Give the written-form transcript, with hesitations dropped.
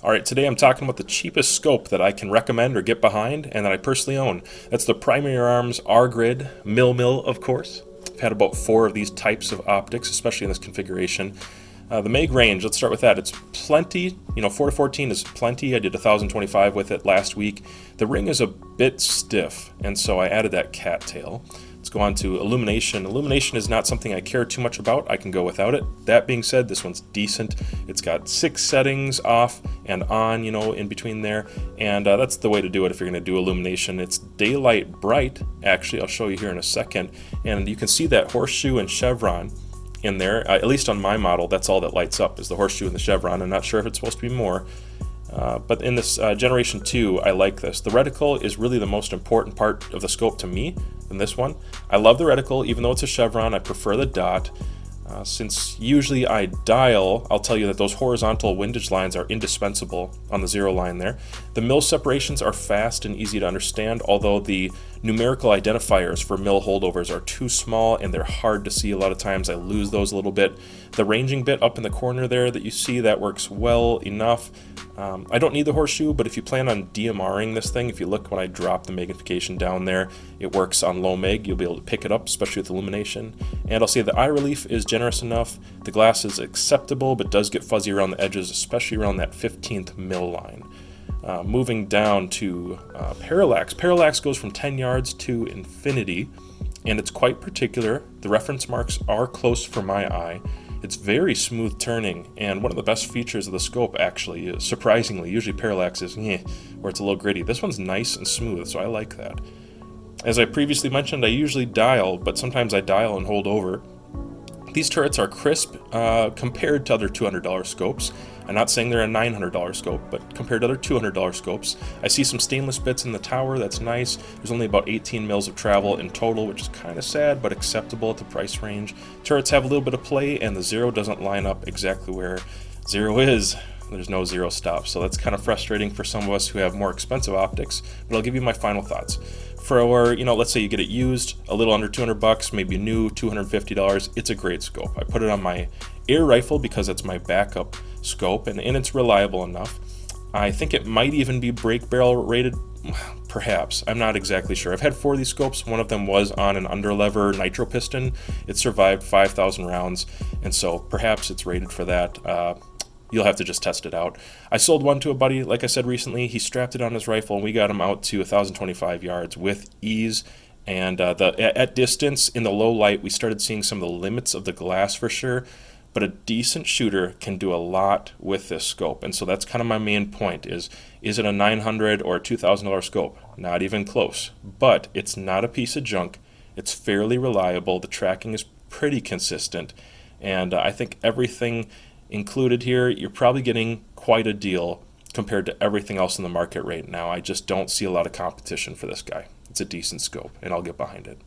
All right, today I'm talking about the cheapest scope that I can recommend or get behind and that I personally own. That's the Primary Arms R-Grid Mill, of course. I've had about 4 of these types of optics, especially in this configuration. The Meg range, let's start with that. It's plenty, 4 to 14 is plenty. I did 1025 with it last week. The ring is a bit stiff, and so I added that cattail. Let's go on to illumination. Illumination is not something I care too much about. I can go without it. That being said, this one's decent. It's got 6 settings, off and on, in between there. And that's the way to do it if you're going to do illumination. It's daylight bright, actually. I'll show you here in a second. And you can see that horseshoe and chevron in there. At least on my model, that's all that lights up is the horseshoe and the chevron. I'm not sure if it's supposed to be more. But in this Generation 2, I like this. The reticle is really the most important part of the scope to me in this one. I love the reticle, even though it's a chevron, I prefer the dot. Since usually I dial, I'll tell you that those horizontal windage lines are indispensable on the 0 line there. The mill separations are fast and easy to understand, although the numerical identifiers for mill holdovers are too small and they're hard to see a lot of times. I lose those a little bit. The ranging bit up in the corner there that you see, that works well enough. I don't need the horseshoe, but if you plan on DMRing this thing, if you look when I drop the magnification down there, it works on low meg. You'll be able to pick it up, especially with illumination. And I'll say the eye relief is generous enough. The glass is acceptable, but does get fuzzy around the edges, especially around that 15th mil line. Moving down to parallax. Parallax goes from 10 yards to infinity, and it's quite particular. The reference marks are close for my eye. It's very smooth turning, and one of the best features of the scope actually is, surprisingly, usually parallax is where it's a little gritty. This one's nice and smooth, so I like that. As I previously mentioned, I usually dial, but sometimes I dial and hold over. These turrets are crisp compared to other $200 scopes. I'm not saying they're a $900 scope, but compared to other $200 scopes. I see some stainless bits in the tower, that's nice. There's only about 18 mils of travel in total, which is kind of sad, but acceptable at the price range. Turrets have a little bit of play, and the 0 doesn't line up exactly where 0 is. There's no 0 stop, so that's kind of frustrating for some of us who have more expensive optics, but I'll give you my final thoughts. For, let's say you get it used, a little under 200 bucks, maybe new, $250, it's a great scope. I put it on my air rifle because it's my backup scope, and it's reliable enough. I think it might even be brake barrel rated, perhaps. I'm not exactly sure. I've had 4 of these scopes. One of them was on an underlever nitro piston. It survived 5,000 rounds, and so perhaps it's rated for that. You'll have to just test it out. I sold one to a buddy, like I said recently. He strapped it on his rifle, and we got him out to 1,025 yards with ease. And at distance, in the low light, we started seeing some of the limits of the glass for sure. But a decent shooter can do a lot with this scope. And so that's kind of my main point is it a $900 or a $2,000 scope? Not even close. But it's not a piece of junk. It's fairly reliable. The tracking is pretty consistent. And I think everything included here, you're probably getting quite a deal compared to everything else in the market right now. I just don't see a lot of competition for this guy. It's a decent scope, and I'll get behind it.